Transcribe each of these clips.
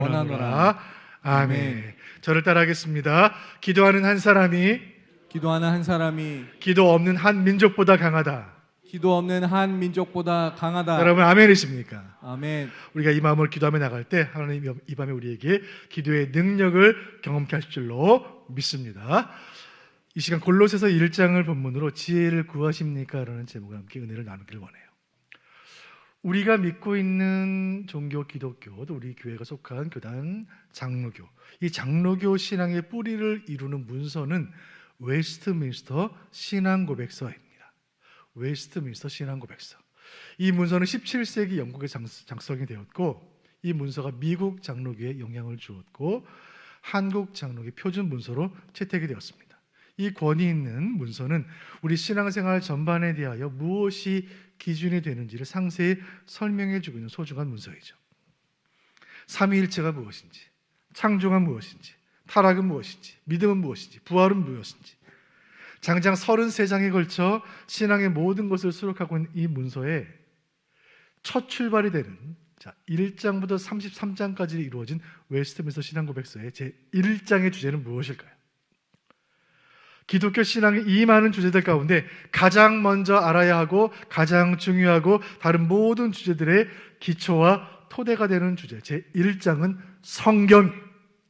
원하노라. 아멘. 아멘. 저를 따라하겠습니다. 기도하는 한 사람이 기도 없는 한 민족보다 강하다. 기도 없는 한 민족보다 강하다. 여러분 아멘이십니까? 아멘. 우리가 이 마음으로 기도하며 나갈 때 하나님 이 밤에 우리에게 기도의 능력을 경험케 하실 줄로 믿습니다. 이 시간 골로새서 1장을 본문으로 지혜를 구하십니까? 라는 제목과 함께 은혜를 나누기를 원해요. 우리가 믿고 있는 종교 기독교, 또 우리 교회가 속한 교단 장로교, 이 장로교 신앙의 뿌리를 이루는 문서는 웨스트민스터 신앙고백서입니다. 웨스트민스터 신앙고백서. 이 문서는 17세기 영국에 작성이 되었고, 이 문서가 미국 장로교에 영향을 주었고 한국 장로교 표준 문서로 채택이 되었습니다. 이 권위 있는 문서는 우리 신앙생활 전반에 대하여 무엇이 기준이 되는지를 상세히 설명해 주고 있는 소중한 문서이죠. 삼위일체가 무엇인지, 창조가 무엇인지, 타락은 무엇인지, 믿음은 무엇인지, 부활은 무엇인지, 장장 33장에 걸쳐 신앙의 모든 것을 수록하고 있는 이 문서의 첫 출발이 되는 1장부터 33장까지 이루어진 웨스트민스터 신앙고백서의 제1장의 주제는 무엇일까요? 기독교 신앙의 이 많은 주제들 가운데 가장 먼저 알아야 하고 가장 중요하고 다른 모든 주제들의 기초와 토대가 되는 주제, 제1장은 성경.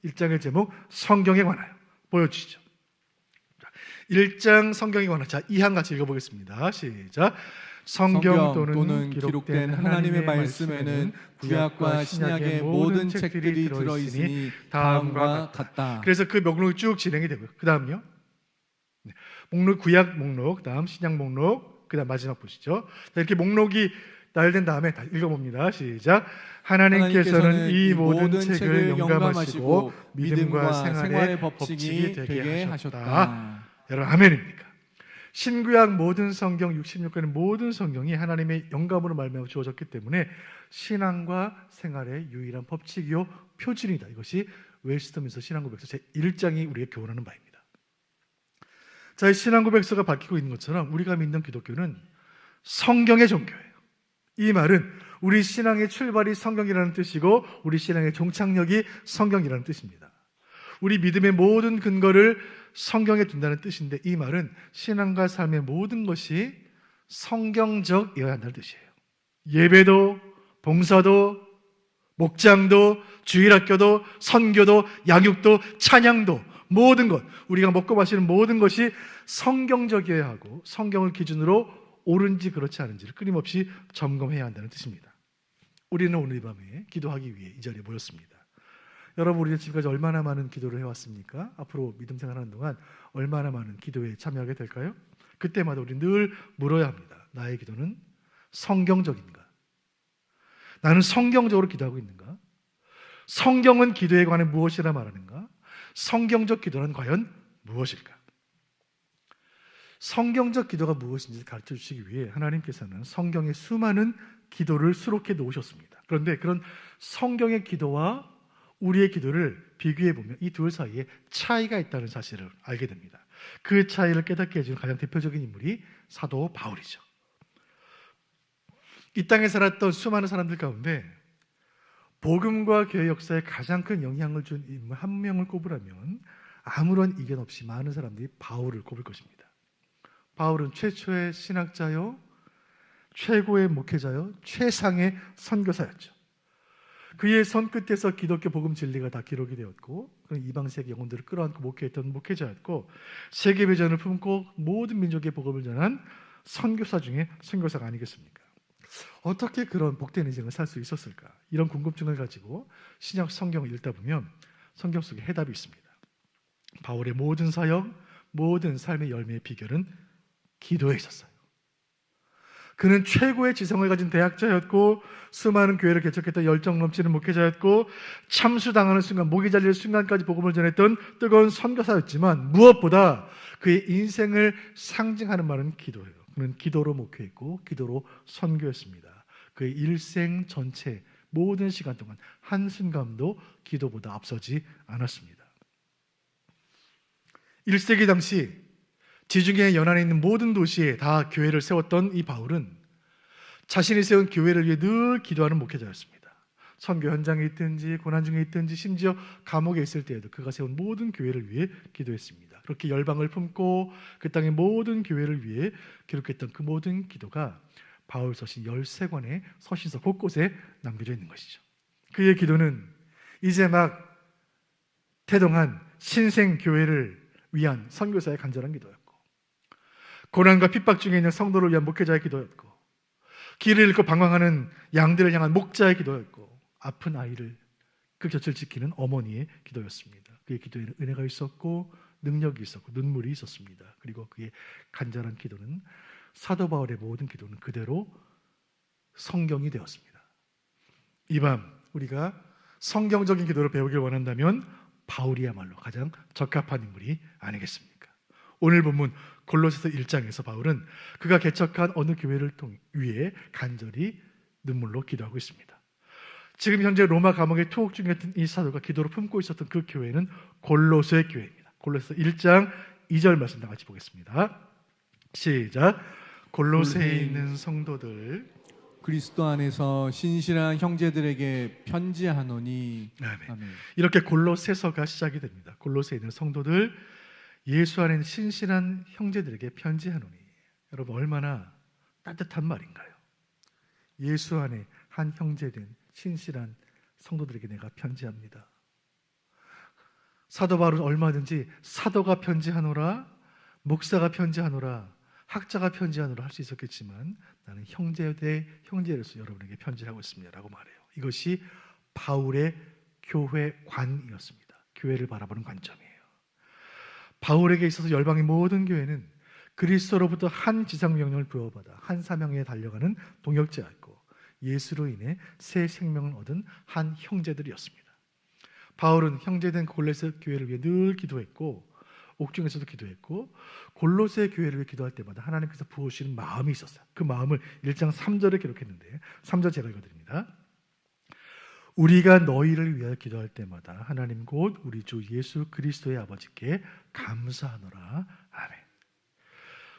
1장의 제목 성경에 관하여 보여주시죠. 1장 성경에 관하여 2항 같이 읽어보겠습니다. 시작. 성경 또는 기록된 하나님의 말씀에는 구약과 신약의 모든 책들이 들어있으니 다음과 같다. 그래서 그 목록이 쭉 진행이 되고요. 그 다음요. 목록, 구약 목록, 다음 신약 목록, 그 다음 마지막 보시죠. 이렇게 목록이 나열된 다음에 다 읽어봅니다. 시작. 하나님께서는 이 모든 책을 영감하시고 믿음과 생활의 법칙이 되게 하셨다. 여러분 아멘입니까? 신구약 모든 성경 66권의 모든 성경이 하나님의 영감으로 말미암아 주어졌기 때문에 신앙과 생활의 유일한 법칙이요 표준이다. 이것이 웨스트민스터 신앙고백서 제1장이 우리에게 교훈하는 바입니다. 자, 이 신앙고백서가 밝히고 있는 것처럼 우리가 믿는 기독교는 성경의 종교예요. 이 말은 우리 신앙의 출발이 성경이라는 뜻이고 우리 신앙의 종착역이 성경이라는 뜻입니다. 우리 믿음의 모든 근거를 성경에 둔다는 뜻인데, 이 말은 신앙과 삶의 모든 것이 성경적이어야 한다는 뜻이에요. 예배도, 봉사도, 목장도, 주일학교도, 선교도, 양육도, 찬양도, 모든 것, 우리가 먹고 마시는 모든 것이 성경적이어야 하고 성경을 기준으로 옳은지 그렇지 않은지를 끊임없이 점검해야 한다는 뜻입니다. 우리는 오늘 이 밤에 기도하기 위해 이 자리에 모였습니다. 여러분, 우리는 지금까지 얼마나 많은 기도를 해왔습니까? 앞으로 믿음 생활하는 동안 얼마나 많은 기도에 참여하게 될까요? 그때마다 우리는 늘 물어야 합니다. 나의 기도는 성경적인가? 나는 성경적으로 기도하고 있는가? 성경은 기도에 관해 무엇이라 말하는가? 성경적 기도는 과연 무엇일까? 성경적 기도가 무엇인지 가르쳐 주시기 위해 하나님께서는 성경의 수많은 기도를 수록해 놓으셨습니다. 그런데 그런 성경의 기도와 우리의 기도를 비교해 보면 이 둘 사이에 차이가 있다는 사실을 알게 됩니다. 그 차이를 깨닫게 해주는 가장 대표적인 인물이 사도 바울이죠. 이 땅에 살았던 수많은 사람들 가운데 복음과 교회 역사에 가장 큰 영향을 준 인물 한 명을 꼽으라면 아무런 이견 없이 많은 사람들이 바울을 꼽을 것입니다. 바울은 최초의 신학자요, 최고의 목회자요, 최상의 선교사였죠. 그의 손끝에서 기독교 복음 진리가 다 기록이 되었고, 그는 이방 세계 영혼들을 끌어안고 목회했던 목회자였고, 세계 비전을 품고 모든 민족의 복음을 전한 선교사 중에 선교사가 아니겠습니까? 어떻게 그런 복된 인생을 살 수 있었을까? 이런 궁금증을 가지고 신약 성경을 읽다 보면 성경 속에 해답이 있습니다. 바울의 모든 사역, 모든 삶의 열매의 비결은 기도에 있었어요. 그는 최고의 지성을 가진 대학자였고 수많은 교회를 개척했던 열정 넘치는 목회자였고 참수당하는 순간, 목이 잘릴 순간까지 복음을 전했던 뜨거운 선교사였지만 무엇보다 그의 인생을 상징하는 말은 기도예요. 그는 기도로 목회했고 기도로 선교했습니다. 그의 일생 전체 모든 시간 동안 한순간도 기도보다 앞서지 않았습니다. 1세기 당시 지중해 연안에 있는 모든 도시에 다 교회를 세웠던 이 바울은 자신이 세운 교회를 위해 늘 기도하는 목회자였습니다. 선교 현장에 있든지 고난 중에 있든지 심지어 감옥에 있을 때에도 그가 세운 모든 교회를 위해 기도했습니다. 그렇게 열방을 품고 그 땅의 모든 교회를 위해 기록했던 그 모든 기도가 바울 서신 13권의 서신서 곳곳에 남겨져 있는 것이죠. 그의 기도는 이제 막 태동한 신생 교회를 위한 선교사의 간절한 기도였고, 고난과 핍박 중에 있는 성도를 위한 목회자의 기도였고, 길을 잃고 방황하는 양들을 향한 목자의 기도였고, 아픈 아이를 그 곁을 지키는 어머니의 기도였습니다. 그의 기도에는 은혜가 있었고 능력이 있었고 눈물이 있었습니다. 그리고 그의 간절한 기도는 사도 바울의 모든 기도는 그대로 성경이 되었습니다. 이 밤 우리가 성경적인 기도를 배우길 원한다면 바울이야말로 가장 적합한 인물이 아니겠습니까? 오늘 본문 골로새서 1장에서 바울은 그가 개척한 어느 교회를 위해 간절히 눈물로 기도하고 있습니다. 지금 현재 로마 감옥에 투옥 중이었던 이 사도가 기도로 품고 있었던 그 교회는 골로새 교회입니다. 골로새서 1장 2절 말씀 다 같이 보겠습니다. 시작. 골로새에 있는 성도들, 그리스도 안에서 신실한 형제들에게 편지하노니. 아멘. 이렇게 골로새서가 시작이 됩니다. 골로새에 있는 성도들, 예수 안에 있는 신실한 형제들에게 편지하노니. 여러분 얼마나 따뜻한 말인가요? 예수 안에 한 형제된 신실한 성도들에게 내가 편지합니다. 사도 바울은 얼마든지 사도가 편지하노라, 목사가 편지하노라, 학자가 편지하노라 할 수 있었겠지만 나는 형제 대 형제로서 여러분에게 편지하고 있습니다 라고 말해요. 이것이 바울의 교회관이었습니다. 교회를 바라보는 관점이에요. 바울에게 있어서 열방의 모든 교회는 그리스도로부터 한 지상명령을 부여받아 한 사명에 달려가는 동역자였고 예수로 인해 새 생명을 얻은 한 형제들이었습니다. 바울은 형제된 골로새 교회를 위해 늘 기도했고 옥중에서도 기도했고 골로새 교회를 위해 기도할 때마다 하나님께서 부으시는 마음이 있었어요. 그 마음을 1장 3절에 기록했는데 3절 제가 읽어드립니다. 우리가 너희를 위하여 기도할 때마다 하나님 곧 우리 주 예수 그리스도의 아버지께 감사하노라. 아멘.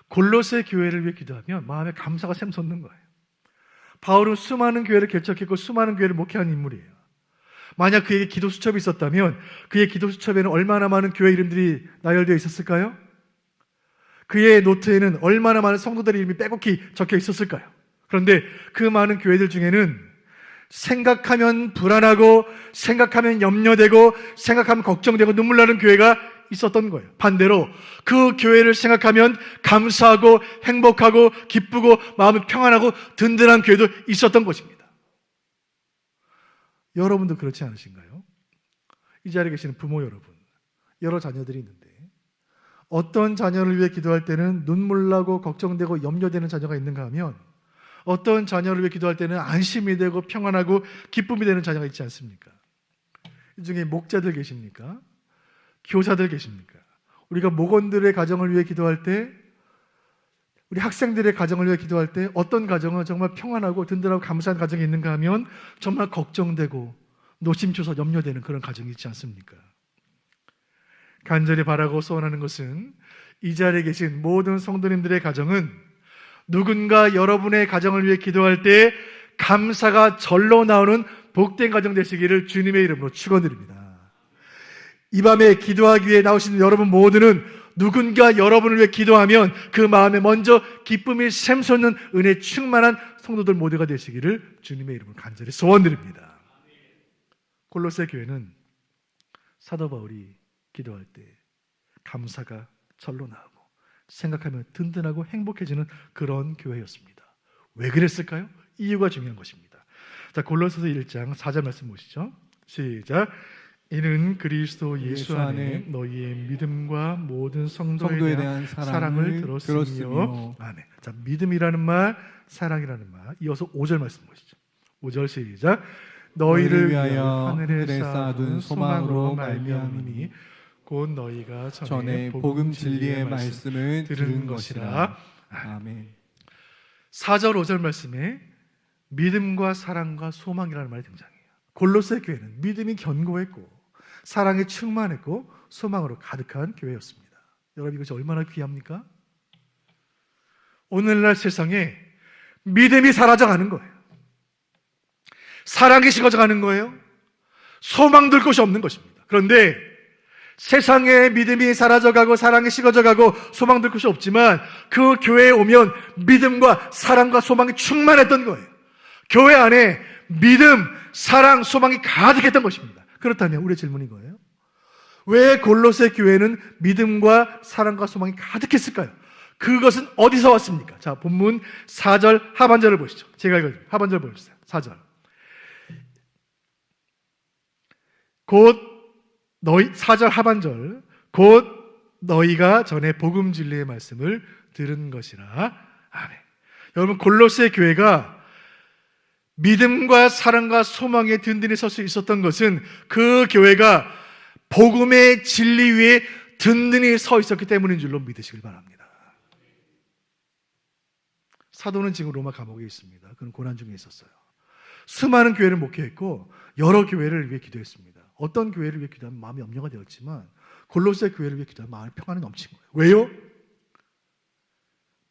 골로새 교회를 위해 기도하면 마음에 감사가 샘솟는 거예요. 바울은 수많은 교회를 개척했고 수많은 교회를 목회한 인물이에요. 만약 그에게 기도 수첩이 있었다면 그의 기도 수첩에는 얼마나 많은 교회 이름들이 나열되어 있었을까요? 그의 노트에는 얼마나 많은 성도들의 이름이 빼곡히 적혀 있었을까요? 그런데 그 많은 교회들 중에는 생각하면 불안하고 생각하면 염려되고 생각하면 걱정되고 눈물 나는 교회가 있었던 거예요. 반대로 그 교회를 생각하면 감사하고 행복하고 기쁘고 마음이 평안하고 든든한 교회도 있었던 것입니다. 여러분도 그렇지 않으신가요? 이 자리에 계시는 부모 여러분, 여러 자녀들이 있는데 어떤 자녀를 위해 기도할 때는 눈물 나고 걱정되고 염려되는 자녀가 있는가 하면 어떤 자녀를 위해 기도할 때는 안심이 되고 평안하고 기쁨이 되는 자녀가 있지 않습니까? 이 중에 목자들 계십니까? 교사들 계십니까? 우리가 목원들의 가정을 위해 기도할 때, 우리 학생들의 가정을 위해 기도할 때 어떤 가정은 정말 평안하고 든든하고 감사한 가정이 있는가 하면 정말 걱정되고 노심초사 염려되는 그런 가정이 있지 않습니까? 간절히 바라고 소원하는 것은 이 자리에 계신 모든 성도님들의 가정은 누군가 여러분의 가정을 위해 기도할 때 감사가 절로 나오는 복된 가정 되시기를 주님의 이름으로 축원드립니다. 이 밤에 기도하기 위해 나오시는 여러분 모두는 누군가 여러분을 위해 기도하면 그 마음에 먼저 기쁨이 샘솟는 은혜 충만한 성도들 모두가 되시기를 주님의 이름으로 간절히 소원드립니다. 골로새 교회는 사도 바울이 기도할 때 감사가 절로 나오고 생각하면 든든하고 행복해지는 그런 교회였습니다. 왜 그랬을까요? 이유가 중요한 것입니다. 자, 골로새서 1장 4절 말씀 보시죠. 시작. 이는 그리스도 예수 안에 너희의 믿음과 모든 성도에 대한 사랑을 들었으며. 아멘. 자, 믿음이라는 말, 사랑이라는 말. 이어서 5절 말씀 보시죠. 5절 시작. 너희를 위하여 하늘에 쌓아둔 소망으로 말미암으니 곧 너희가 전에 복음 진리의 말씀을 들은 것이라. 아멘. 4절 5절 말씀에 믿음과 사랑과 소망이라는 말이 등장해요. 골로새 교회는 믿음이 견고했고 사랑이 충만했고 소망으로 가득한 교회였습니다. 여러분 이것이 얼마나 귀합니까? 오늘날 세상에 믿음이 사라져가는 거예요. 사랑이 식어져가는 거예요. 소망 둘 곳이 없는 것입니다. 그런데 세상에 믿음이 사라져가고 사랑이 식어져가고 소망 둘 곳이 없지만 그 교회에 오면 믿음과 사랑과 소망이 충만했던 거예요. 교회 안에 믿음, 사랑, 소망이 가득했던 것입니다. 그렇다면 우리의 질문인 거예요. 왜 골로새 교회는 믿음과 사랑과 소망이 가득했을까요? 그것은 어디서 왔습니까? 자, 본문 4절 하반절을 보시죠. 제가 읽어드릴게요. 하반절 보여주세요. 4절. 곧 너희 4절 하반절 곧 너희가 전에 복음 진리의 말씀을 들은 것이라. 아멘. 여러분, 골로새 교회가 믿음과 사랑과 소망에 든든히 설 수 있었던 것은 그 교회가 복음의 진리 위에 든든히 서 있었기 때문인 줄로 믿으시길 바랍니다. 사도는 지금 로마 감옥에 있습니다. 그는 고난 중에 있었어요. 수많은 교회를 목회했고 여러 교회를 위해 기도했습니다. 어떤 교회를 위해 기도하면 마음이 염려가 되었지만 골로새 교회를 위해 기도하면 마음의 평안이 넘친 거예요. 왜요?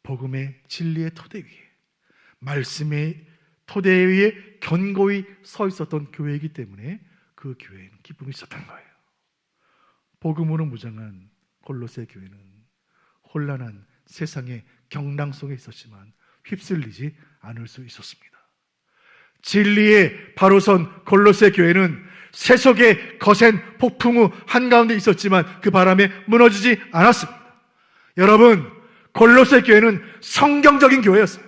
복음의 진리의 토대 위에, 말씀의 토대 위에 견고히 서 있었던 교회이기 때문에 그 교회에는 기쁨이 있었던 거예요. 복음으로 무장한 골로새 교회는 혼란한 세상의 경랑 속에 있었지만 휩쓸리지 않을 수 있었습니다. 진리에 바로 선 골로새 교회는 세속의 거센 폭풍 후 한가운데 있었지만 그 바람에 무너지지 않았습니다. 여러분, 골로새 교회는 성경적인 교회였어요.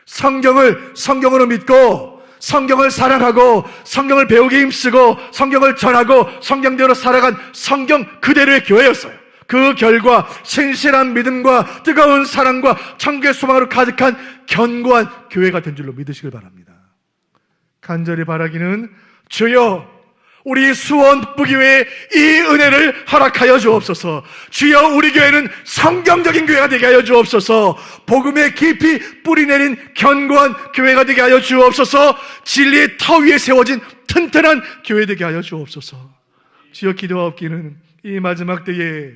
성경으로 믿고 성경을 사랑하고 성경을 배우기 힘쓰고 성경을 전하고 성경대로 살아간 성경 그대로의 교회였어요. 그 결과 신실한 믿음과 뜨거운 사랑과 천국의 소망으로 가득한 견고한 교회가 된 줄로 믿으시길 바랍니다. 간절히 바라기는 주여 우리 수원 북부교회에 이 은혜를 허락하여 주옵소서. 주여 우리 교회는 성경적인 교회가 되게 하여 주옵소서. 복음에 깊이 뿌리내린 견고한 교회가 되게 하여 주옵소서. 진리의 터 위에 세워진 튼튼한 교회 되게 하여 주옵소서. 주여 기도하옵기는 이 마지막 때에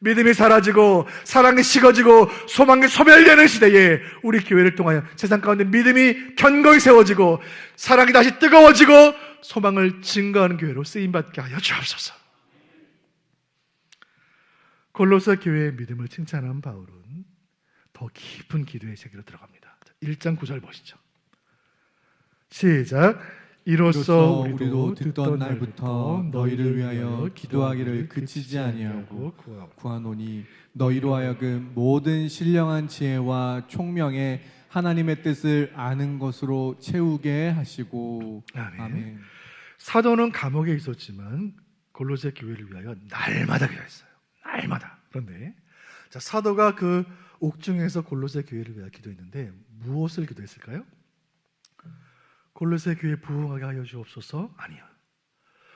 믿음이 사라지고 사랑이 식어지고 소망이 소멸되는 시대에 우리 교회를 통하여 세상 가운데 믿음이 견고히 세워지고 사랑이 다시 뜨거워지고 소망을 증거하는 교회로 쓰임받게 하여 주옵소서. 골로새 교회의 믿음을 칭찬한 바울은 더 깊은 기도의 세계로 들어갑니다. 1장 9절 보시죠. 시작. 이로써 우리도 듣던 날부터 너희를 위하여 기도하기를 그치지 아니하고 구하노니 너희로 하여금 모든 신령한 지혜와 총명에 하나님의 뜻을 아는 것으로 채우게 하시고. 아멘. 사도는 감옥에 있었지만 골로새 교회를 위하여 날마다 기도했어요. 날마다. 그런데 자, 사도가 그 옥중에서 골로새 교회를 위하여 기도했는데 무엇을 기도했을까요? 골로새 교회 부흥하게 하여 주옵소서? 아니야.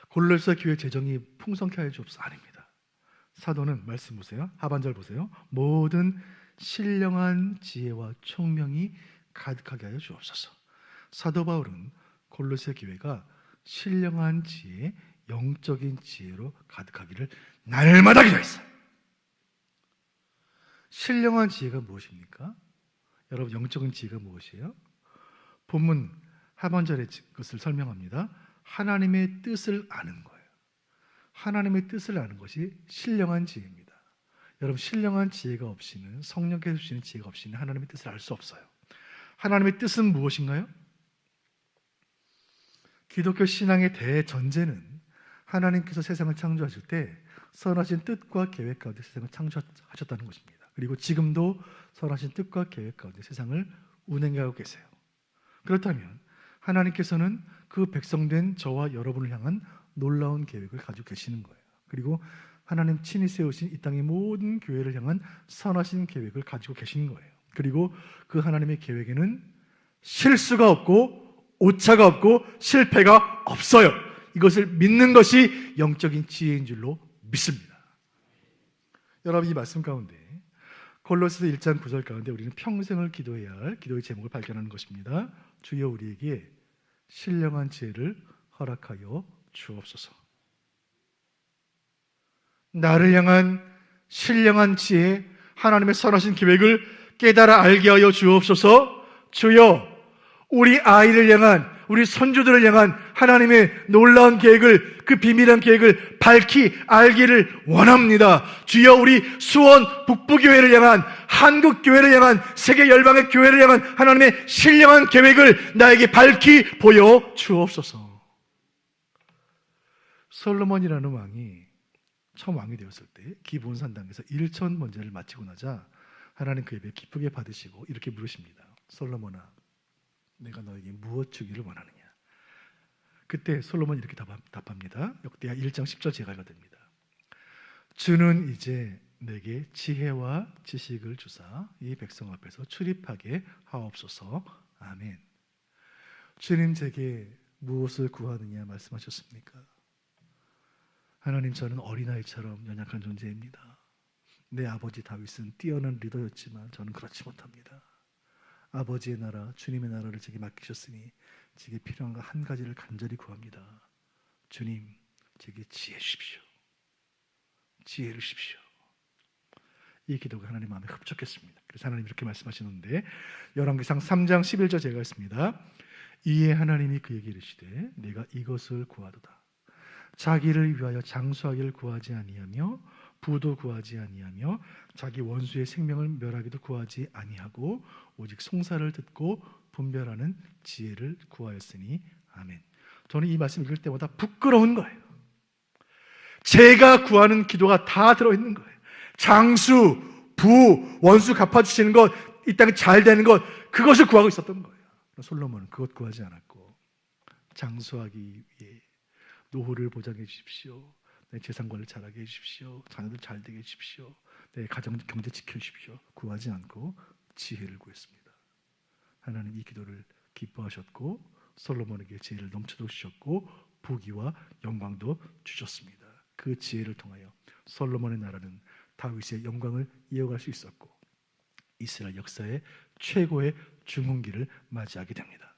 골로새 교회 재정이 풍성케 하여 주옵소서? 아닙니다. 사도는 말씀 보세요. 하반절 보세요. 모든 신령한 지혜와 총명이 가득하게 하여 주옵소서. 사도 바울은 골로새 교회가 신령한 지혜, 영적인 지혜로 가득하기를 날마다 기도했어요. 신령한 지혜가 무엇입니까? 여러분, 영적인 지혜가 무엇이에요? 본문 하반절의 것을 설명합니다. 하나님의 뜻을 아는 거예요. 하나님의 뜻을 아는 것이 신령한 지혜입니다. 여러분, 신령한 지혜가 없이는, 성령께서 주시는 지혜가 없이는 하나님의 뜻을 알 수 없어요. 하나님의 뜻은 무엇인가요? 기독교 신앙의 대전제는 하나님께서 세상을 창조하실 때 선하신 뜻과 계획 가운데 세상을 창조하셨다는 것입니다. 그리고 지금도 선하신 뜻과 계획 가운데 세상을 운행하고 계세요. 그렇다면 하나님께서는 그 백성된 저와 여러분을 향한 놀라운 계획을 가지고 계시는 거예요. 그리고 하나님 친히 세우신 이 땅의 모든 교회를 향한 선하신 계획을 가지고 계시는 거예요. 그리고 그 하나님의 계획에는 실수가 없고 오차가 없고 실패가 없어요. 이것을 믿는 것이 영적인 지혜인 줄로 믿습니다. 여러분, 이 말씀 가운데 골로새서 1장 9절 가운데 우리는 평생을 기도해야 할 기도의 제목을 발견하는 것입니다. 주여 우리에게 신령한 지혜를 허락하여 주옵소서. 나를 향한 신령한 지혜, 하나님의 선하신 계획을 깨달아 알게 하여 주옵소서. 주여 우리 아이를 향한 우리 선조들을 향한 하나님의 놀라운 계획을, 그 비밀한 계획을 밝히 알기를 원합니다. 주여, 우리 수원 북부교회를 향한, 한국교회를 향한, 세계 열방의 교회를 향한 하나님의 신령한 계획을 나에게 밝히 보여 주옵소서. 솔로몬이라는 왕이 처음 왕이 되었을 때 기브온산당에서 1천 번제를 마치고 나자 하나님 그 예배 기쁘게 받으시고 이렇게 물으십니다. 솔로몬아, 내가 너에게 무엇 주기를 원하느냐? 그때 솔로몬이 이렇게 답합니다. 역대하 1장 10절 제가 읽어드립니다. 주는 이제 내게 지혜와 지식을 주사 이 백성 앞에서 출입하게 하옵소서. 아멘. 주님, 제게 무엇을 구하느냐 말씀하셨습니까? 하나님, 저는 어린아이처럼 연약한 존재입니다. 내 아버지 다윗은 뛰어난 리더였지만 저는 그렇지 못합니다. 아버지의 나라, 주님의 나라를 제게 맡기셨으니 제게 필요한 거 한 가지를 간절히 구합니다. 주님, 제게 지혜 주십시오. 지혜를 주십시오. 이 기도가 하나님 마음에 흡족했습니다. 그래서 하나님 이렇게 말씀하시는데, 열왕기상 3장 11절 제가 했습니다. 이에 하나님이 그에게 이르시되 내가 이것을 구하도다. 자기를 위하여 장수하기를 구하지 아니하며 부도 구하지 아니하며 자기 원수의 생명을 멸하기도 구하지 아니하고 오직 송사를 듣고 분별하는 지혜를 구하였으니 아멘. 저는 이 말씀 읽을 때마다 부끄러운 거예요. 제가 구하는 기도가 다 들어있는 거예요. 장수, 부, 원수 갚아주시는 것, 이 땅에 잘 되는 것, 그것을 구하고 있었던 거예요. 솔로몬은 그것 구하지 않았고, 장수하기 위해 노후를 보장해 주십시오. 내 재산 관리 잘하게 해주십시오. 자녀들 잘 되게 해주십시오. 내 가정 경제 지켜주십시오. 구하지 않고 지혜를 구했습니다. 하나님 이 기도를 기뻐하셨고 솔로몬에게 지혜를 넘쳐도 주셨고 부귀와 영광도 주셨습니다. 그 지혜를 통하여 솔로몬의 나라는 다윗의 영광을 이어갈 수 있었고 이스라엘 역사의 최고의 중흥기를 맞이하게 됩니다.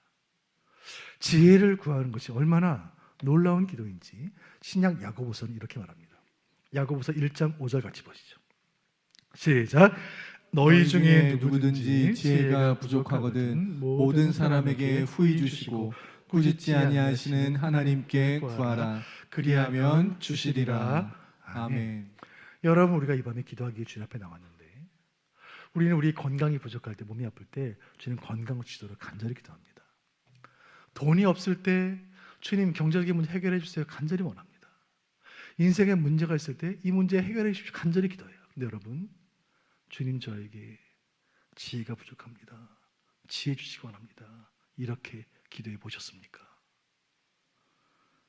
지혜를 구하는 것이 얼마나 놀라운 기도인지 신약 야고보서는 이렇게 말합니다. 야고보서 1장 5절 같이 보시죠. 시작. 너희 중에 누구든지 지혜가 부족하거든 모든 사람에게 후히 주시고 꾸짖지 아니하시는 하나님께 구하라. 그리하면 주시리라. 아멘. 여러분, 우리가 이 밤에 기도하기 위해 주님 앞에 나왔는데 우리는 우리 건강이 부족할 때, 몸이 아플 때 주님 건강을 주시도록 간절히 기도합니다. 돈이 없을 때 주님 경제적인 문제 해결해 주세요 간절히 원합니다. 인생에 문제가 있을 때 이 문제 해결해 주십시오 간절히 기도해요. 근데 여러분, 주님 저에게 지혜가 부족합니다. 지혜 주시기 원합니다. 이렇게 기도해 보셨습니까?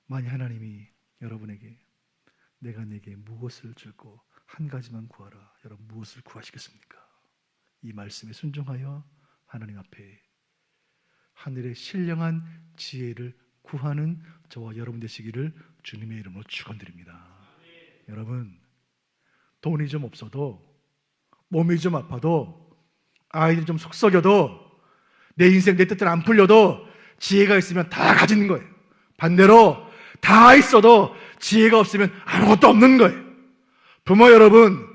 만약 하나님이 여러분에게 내가 내게 무엇을 줄고 한 가지만 구하라, 여러분 무엇을 구하시겠습니까? 이 말씀에 순종하여 하나님 앞에 하늘의 신령한 지혜를 구하는 저와 여러분 되시기를 주님의 이름으로 축원드립니다. 여러분, 돈이 좀 없어도, 몸이 좀 아파도, 아이들이 좀 속썩여도, 내 인생 내 뜻대로 안 풀려도 지혜가 있으면 다 가지는 거예요. 반대로 다 있어도 지혜가 없으면 아무것도 없는 거예요. 부모 여러분,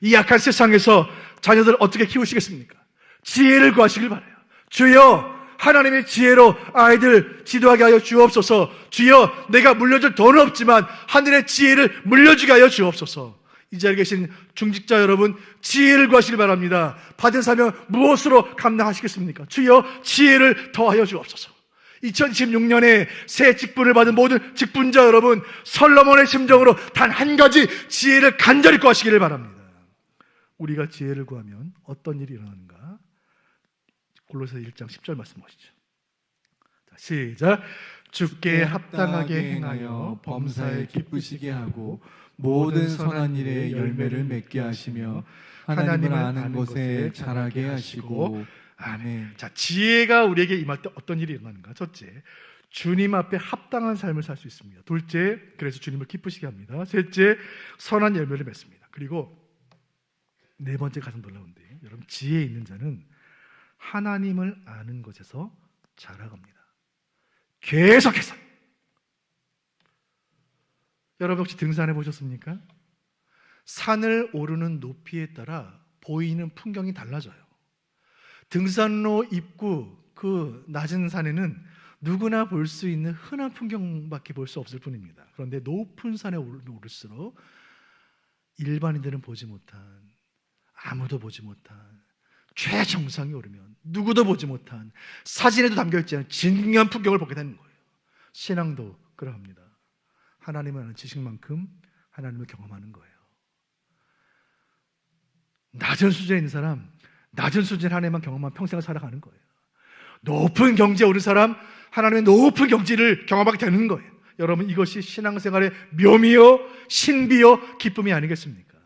이 약한 세상에서 자녀들 어떻게 키우시겠습니까? 지혜를 구하시길 바라요. 주여, 하나님의 지혜로 아이들 지도하게 하여 주옵소서. 주여, 내가 물려줄 돈은 없지만 하늘의 지혜를 물려주게 하여 주옵소서. 이 자리에 계신 중직자 여러분, 지혜를 구하시길 바랍니다. 받은 사명 무엇으로 감당하시겠습니까? 주여, 지혜를 더하여 주옵소서. 2016년에 새 직분을 받은 모든 직분자 여러분, 솔로몬의 심정으로 단 한 가지 지혜를 간절히 구하시기를 바랍니다. 우리가 지혜를 구하면 어떤 일이 일어나는가? 골로새 1장 10절 말씀 보시죠. 자, 시작. 주께 합당하게 행하여 범사에 기쁘시게 하고 모든 선한 일에 열매를 맺게 하시며 하나님을 아는 것에 자라게 하시고. 아멘. 자, 지혜가 우리에게 임할 때 어떤 일이 일어나는가? 첫째, 주님 앞에 합당한 삶을 살 수 있습니다. 둘째, 그래서 주님을 기쁘시게 합니다. 셋째, 선한 열매를 맺습니다. 그리고 네 번째 가장 놀라운데, 여러분, 지혜 있는 자는 하나님을 아는 것에서 자라갑니다. 계속해서. 여러분 혹시 등산해 보셨습니까? 산을 오르는 높이에 따라 보이는 풍경이 달라져요. 등산로 입구 그 낮은 산에는 누구나 볼 수 있는 흔한 풍경밖에 볼 수 없을 뿐입니다. 그런데 높은 산에 오를수록 일반인들은 보지 못한, 아무도 보지 못한 최정상에 오르면 누구도 보지 못한, 사진에도 담겨있지 않은 진귀한 풍경을 보게 되는 거예요. 신앙도 그러합니다. 하나님을 아는 지식만큼 하나님을 경험하는 거예요. 낮은 수준에 있는 사람, 낮은 수준의 하나님만 경험하면 평생을 살아가는 거예요. 높은 경지에 오른 사람, 하나님의 높은 경지를 경험하게 되는 거예요. 여러분, 이것이 신앙생활의 묘미요 신비요 기쁨이 아니겠습니까?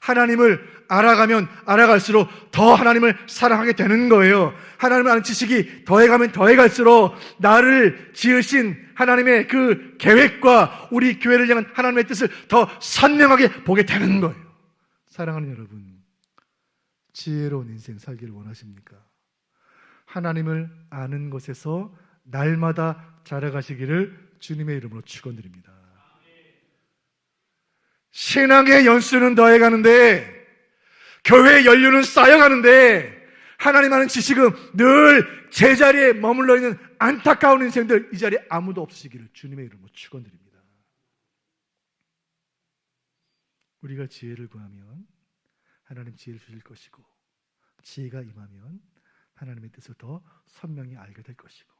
하나님을 알아가면 알아갈수록 더 하나님을 사랑하게 되는 거예요. 하나님을 아는 지식이 더해가면 더해갈수록 나를 지으신 하나님의 그 계획과 우리 교회를 향한 하나님의 뜻을 더 선명하게 보게 되는 거예요. 사랑하는 여러분, 지혜로운 인생 살기를 원하십니까? 하나님을 아는 것에서 날마다 자라가시기를 주님의 이름으로 축원드립니다. 신앙의 연수는 더해가는데, 교회의 연륜은 쌓여가는데, 하나님 아는 지식은 늘 제자리에 머물러 있는 안타까운 인생들, 이 자리에 아무도 없으시기를 주님의 이름으로 축원드립니다. 우리가 지혜를 구하면 하나님 지혜를 주실 것이고, 지혜가 임하면 하나님의 뜻을 더 선명히 알게 될 것이고,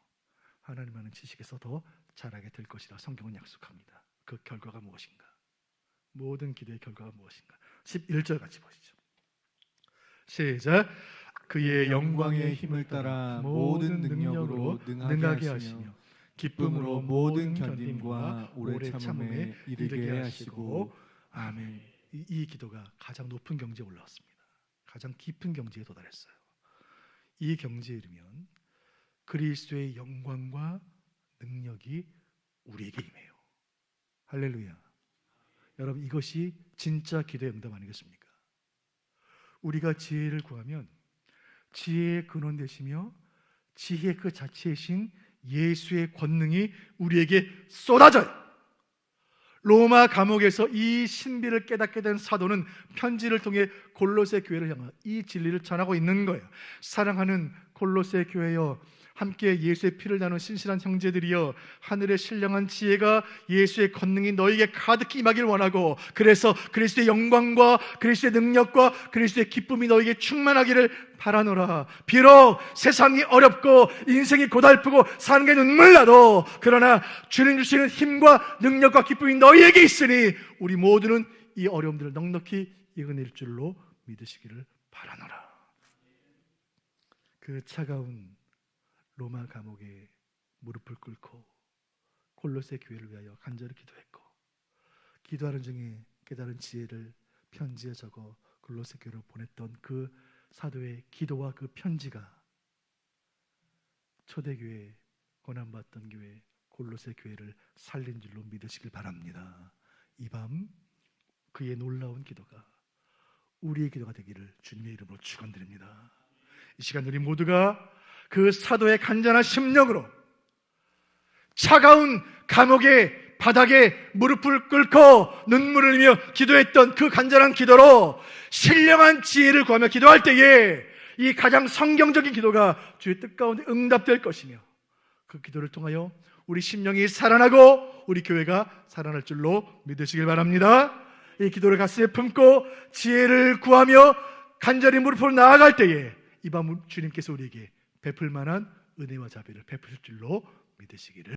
하나님 아는 지식에서 더 자라게 될 것이라 성경은 약속합니다. 그 결과가 무엇인가? 모든 기도의 결과가 무엇인가? 11절 같이 보시죠. 시작. 그의 영광의 힘을 따라 모든 능력으로 능하게 하시며 기쁨으로 모든 견딤과 오래 참음에 이르게 하시고. 아멘. 이 기도가 가장 높은 경지에 올라왔습니다. 가장 깊은 경지에 도달했어요. 이 경지에 이르면 그리스도의 영광과 능력이 우리에게 임해요. 할렐루야. 여러분, 이것이 진짜 기도의 응답 아니겠습니까? 우리가 지혜를 구하면 지혜의 근원 되시며 지혜 그 자체이신 예수의 권능이 우리에게 쏟아져요. 로마 감옥에서 이 신비를 깨닫게 된 사도는 편지를 통해 골로새 교회를 향한 이 진리를 전하고 있는 거예요. 사랑하는 골로새 교회여, 함께 예수의 피를 나눈 신실한 형제들이여, 하늘의 신령한 지혜가 예수의 권능이 너에게 가득히 임하길 원하고, 그래서 그리스도의 영광과 그리스도의 능력과 그리스도의 기쁨이 너에게 충만하기를 바라노라. 비록 세상이 어렵고 인생이 고달프고 사는 게 눈물 나도, 그러나 주님 주시는 힘과 능력과 기쁨이 너희에게 있으니 우리 모두는 이 어려움들을 넉넉히 이겨낼 줄로 믿으시기를 바라노라. 그 차가운 로마 감옥에 무릎을 꿇고 골로새 교회를 위하여 간절히 기도했고, 기도하는 중에 깨달은 지혜를 편지에 적어 골로새 교회로 보냈던 그 사도의 기도와 그 편지가 초대교회, 고난받던 교회 골로새 교회를 살린 줄로 믿으시길 바랍니다. 이 밤 그의 놀라운 기도가 우리의 기도가 되기를 주님의 이름으로 축원드립니다. 이 시간 우리 모두가 그 사도의 간절한 심령으로 차가운 감옥의 바닥에 무릎을 꿇고 눈물을 흘리며 기도했던 그 간절한 기도로 신령한 지혜를 구하며 기도할 때에 이 가장 성경적인 기도가 주의 뜻 가운데 응답될 것이며, 그 기도를 통하여 우리 심령이 살아나고 우리 교회가 살아날 줄로 믿으시길 바랍니다. 이 기도를 가슴에 품고 지혜를 구하며 간절히 무릎으로 나아갈 때에 이 밤 주님께서 우리에게 베풀 만한 은혜와 자비를 베푸실 줄로 믿으시기를